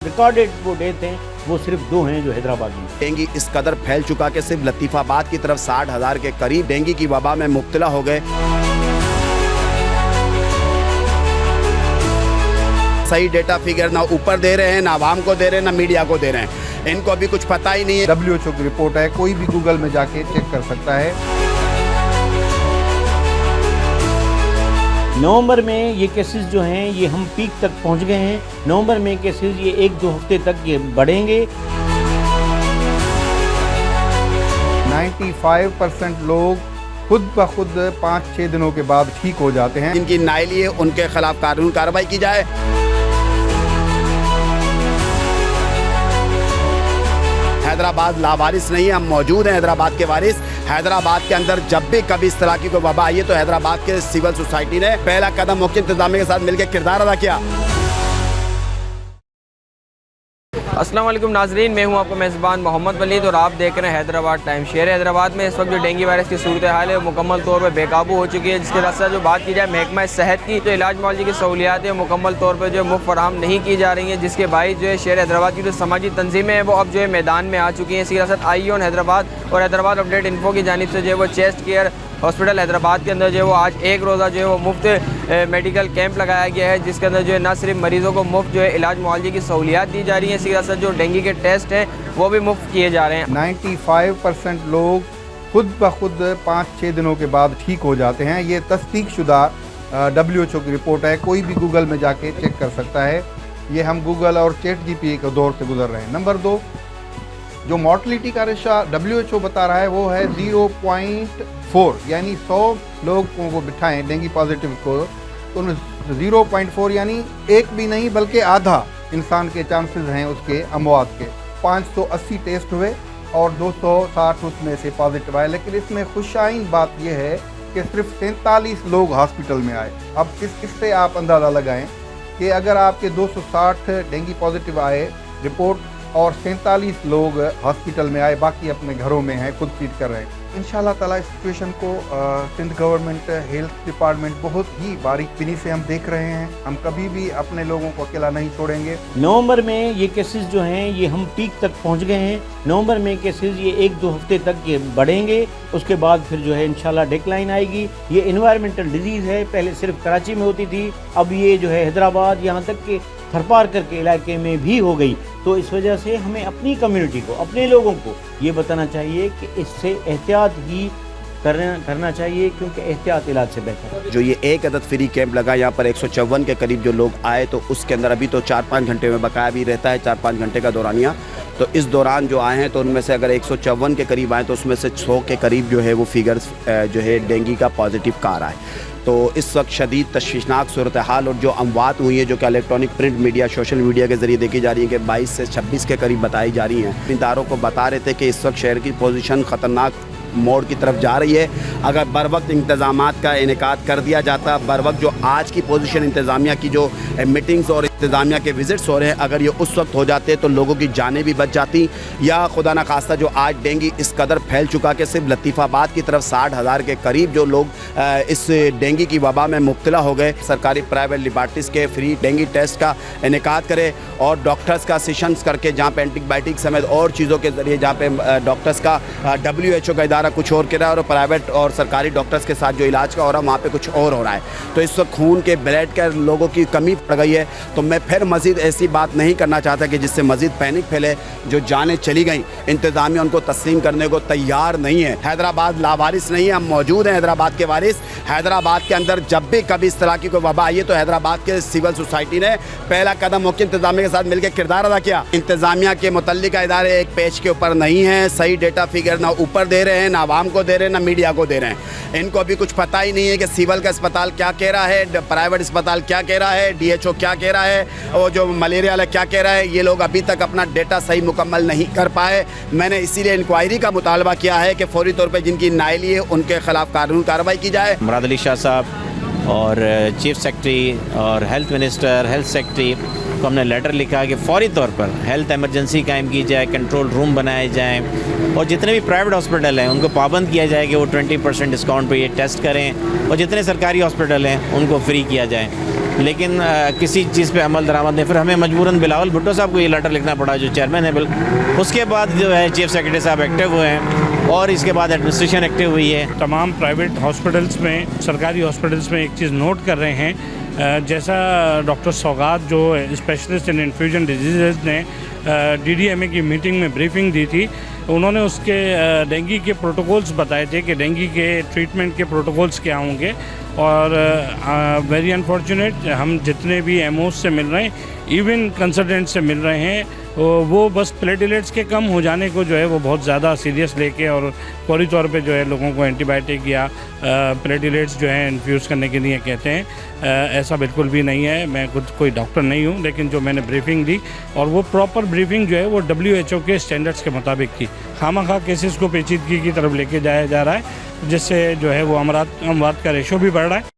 Recorded वो death हैं वो सिर्फ 2 हैं जो हैदराबाद में। डेंगू इस कदर फैल चुका कि सिर्फ लतीफाबाद की तरफ 60,000 के करीब डेंगू की वबा में मुब्तला हो गए। सही डेटा फिगर ना ऊपर दे रहे हैं, ना आवाम को दे रहे हैं, ना मीडिया को दे रहे हैं। इनको अभी कुछ पता ही नहीं है। WHO की रिपोर्ट है, कोई भी गूगल में जाके चेक कर सकता है। नवंबर में ये केसेस जो हैं ये हम पीक तक पहुंच गए हैं। नवंबर में केसेस ये 1-2 हफ्ते तक ये बढ़ेंगे। 95% लोग खुद ब खुद 5-6 दिनों के बाद ठीक हो जाते हैं। जिनकी नाइली है उनके खिलाफ कानूनी कार्रवाई की जाए। हैदराबाद लावारिस नहीं है, हम मौजूद हैं हैदराबाद के वारिस। हैदराबाद के अंदर जब भी कभी इस तरह की कोई वबा आई है तो हैदराबाद के सिविल सोसाइटी ने पहला कदम मुख्य इंतजामिया के साथ मिलकर किरदार अदा किया। अस्सलाम वालेकुम नाजरीन, मैं हूं आपका मेज़बान मोहम्मद वलीद और आप देख रहे हैं हैदराबाद टाइम। शहर हैदराबाद में इस वक्त जो डेंगू वायरस की सूरत हाल है वो मुकम्मल तौर पर बेकाबू हो चुकी है। जिसके साथ साथ जो बात की जाए महकमा सेहत की, तो इलाज मुआवजे की सहूलियात है मुकम्मल तौर पर जो मुफ्त फराहम नहीं की जा रही हैं, जिसके बाइस जो है शहर हैदराबाद की जो समाजी तंजीमें हैं वो अब जो है मैदान में आ चुकी हैं। इसी के साथ ION हैदराबाद और हैदराबाद अपडेट इन्फो की जानिब से जो है वो चेस्ट केयर हॉस्पिटल हैदराबाद के अंदर जो है वो आज एक रोज़ा जो है वो मुफ्त मेडिकल कैंप लगाया गया है, जिसके अंदर जो है न सिर्फ मरीज़ों को मुफ्त जो है इलाज मुआवजे की सहूलियात दी जा रही हैं, इसी के साथ जो डेंगू के टेस्ट हैं वो भी मुफ्त किए जा रहे हैं। 95% लोग खुद ब खुद 5-6 दिनों के बाद ठीक हो जाते हैं। ये तस्दीक शुदा WHO की रिपोर्ट है, कोई भी गूगल में जाके चेक कर सकता है। ये हम गूगल और ChatGPT के दौर से गुजर रहे हैं। नंबर 2, जो मॉर्टलिटी का रेशा WHO बता रहा है वो है 0.4, यानी 100 लोगों को बिठाएं डेंगू पॉजिटिव को तो 0.4 यानी एक भी नहीं बल्कि आधा इंसान के चांसेस हैं उसके अमवात के। 580 टेस्ट हुए और 260 उसमें से पॉजिटिव आए, लेकिन इसमें खुशाइन बात यह है कि सिर्फ 43 लोग हॉस्पिटल में आए। अब इससे आप अंदाज़ा लगाएं कि अगर आपके 260 डेंगू पॉजिटिव आए रिपोर्ट और 47 लोग हॉस्पिटल में आए, बाकी अपने घरों में हैं, खुद ट्रीट कर रहे हैं। इंशाल्लाह ताला इस सिचुएशन को सिंध गवर्नमेंट हेल्थ डिपार्टमेंट बहुत ही बारीकबीनी से हम देख रहे हैं। हम कभी भी अपने लोगों को अकेला नहीं छोड़ेंगे। नवंबर में ये केसेस जो हैं ये हम पीक तक पहुंच गए हैं। नवंबर में केसेस ये 1-2 हफ्ते तक ये बढ़ेंगे। उसके बाद फिर जो है इंशाल्लाह डिक्लाइन आएगी। ये एनवायरमेंटल डिजीज़ है, पहले सिर्फ कराची में होती थी, अब ये जो है हैदराबाद यहाँ तक कि थरपार करके इलाके में भी हो गई। तो इस वजह से हमें अपनी कम्युनिटी को, अपने लोगों को ये बताना चाहिए कि इससे एहतियात ही करना चाहिए, क्योंकि एहतियात इलाज से बेहतर है। जो ये एक अदद फ्री कैंप लगा, यहाँ पर 154 के करीब जो लोग आए, तो उसके अंदर अभी तो 4-5 घंटे में बकाया भी रहता है, 4-5 घंटे का दौरानिया। तो इस दौरान जो आए हैं तो उनमें से अगर 154 के करीब आए तो उसमें से 100 के करीब जो है वो फिगर्स जो है डेंगू का पॉजिटिव का आ रहा है। तो इस वक्त शदीद तशवीशनाक सूरत हाल और जो अमवात हुई है जो कि electronic print media social media के ज़रिए देखी जा रही है कि 22 से 26 के करीब बताई जा रही हैं। इदारों को बता रहे थे कि इस वक्त शहर की पोजीशन ख़तरनाक मोड़ की तरफ जा रही है। अगर बर वक्त इंतज़ामात का इनेकाद कर दिया जाता, बर वक्त जो आज की पोजीशन इंतज़ामिया की जो मीटिंग्स और इंतज़ामिया के विज़िट्स हो रहे हैं, अगर ये उस वक्त हो जाते तो लोगों की जानें भी बच जाती। या खुदा न खास्ता जो आज डेंगू इस कदर फैल चुका कि सिर्फ लतीफ़ाबाद की तरफ 60,000 के करीब जो लोग इस डेंगू की वबा में मुब्तला हो गए। सरकारी प्राइवेट लिबार्टीज़ के फ्री डेंगू टेस्ट का इनेकाद करे और डॉक्टर्स का सेशंस करके जहाँ पे एंटीबायोटिक समेत और चीज़ों के ज़रिए जहाँ पे डॉक्टर्स का WHO का इदारा कुछ और कह रहा है और प्राइवेट और सरकारी डॉक्टर्स के साथ जो इलाज का हो रहा है वहाँ पे कुछ और हो रहा है। तो इस वक्त खून के ब्लड के लोगों की कमी पड़ गई है। तो मैं फिर मज़ीद ऐसी बात नहीं करना चाहता कि जिससे मज़ीद पैनिक फैले। जो जानें चली गई, इंतज़ामिया उनको तस्लीम करने को तैयार नहीं है। हैदराबाद लावारिस नहीं है, हम मौजूद हैं हैदराबाद के वारिस। हैदराबाद के अंदर जब भी कभी इस तरह की कोई वबा आई है तो हैदराबाद के सिविल सोसाइटी ने पहला कदम मुख्य इंतजामिया के साथ मिलकर किरदार अदा किया। इंतजामिया के मुतल्लिका इदारे एक पेज के ऊपर नहीं हैं, सही डेटा फिगर ना ऊपर दे रहे हैं, ना आवाम को दे रहे हैं, ना मीडिया को दे रहे हैं। इनको अभी कुछ पता ही नहीं है कि सिविल का अस्पताल क्या कह रहा है, प्राइवेट अस्पताल क्या कह रहा है, DHO क्या कह रहा है और जो मलेरिया वाला क्या कह रहा है। ये लोग अभी तक अपना डेटा सही मुकम्मल नहीं कर पाए। मैंने इसीलिए इंक्वायरी का मुतालबा किया है कि फौरी तौर पर जिनकी नाइली है उनके खिलाफ कानूनी कार्रवाई की जाए। मुराद अली शाह साहब और चीफ सेक्रेटरी और हेल्थ मिनिस्टर, हेल्थ सेक्रेटरी को हमने लेटर लिखा कि फौरी तौर पर हेल्थ एमरजेंसी कायम की जाए, कंट्रोल रूम बनाए जाएं और जितने भी प्राइवेट हॉस्पिटल हैं उनको पाबंद किया जाए कि वो 20% डिस्काउंट पे ये टेस्ट करें और जितने सरकारी हॉस्पिटल हैं उनको फ्री किया जाए। लेकिन किसी चीज़ पे अमल दरामद नहीं। फिर हमें मजबूरन बिलावल भुट्टो साहब को ये लेटर लिखना पड़ा, जो चेयरमैन है बिल। उसके बाद जो है चीफ सेक्रेटरी साहब एक्टिव हुए हैं और इसके बाद एडमिनिस्ट्रेशन एक्टिव हुई है। तमाम प्राइवेट हॉस्पिटल्स में, सरकारी हॉस्पिटल्स में एक चीज़ नोट कर रहे हैं, जैसा डॉक्टर सौगात जो स्पेशलिस्ट इन इन्फ्यूजन डिजीज़ ने DDMA की मीटिंग में ब्रीफिंग दी थी, उन्होंने उसके डेंगू के प्रोटोकॉल्स बताए थे कि डेंगू के ट्रीटमेंट के प्रोटोकॉल्स क्या होंगे। और वेरी अनफॉर्चुनेट, हम जितने भी एमओ से मिल रहे हैं, इवन कंसल्टेंट से मिल रहे हैं, वो बस प्लेटलेट्स के कम हो जाने को जो है वो बहुत ज़्यादा सीरियस लेके और फौरी तौर पे जो है लोगों को एंटीबायोटिक या प्लेटलेट्स जो है इन्फ्यूज़ करने के लिए कहते हैं। ऐसा बिल्कुल भी नहीं है। मैं खुद कोई डॉक्टर नहीं हूँ, लेकिन जो मैंने ब्रीफिंग दी और वो प्रॉपर ब्रीफिंग जो है वो WHO के स्टैंडर्ड्स के मुताबिक थी। खामखा केसेस को पेचीदगी की तरफ लेके जाया जा रहा है, जिससे जो है वो अमवात का रेशो भी बढ़ रहा है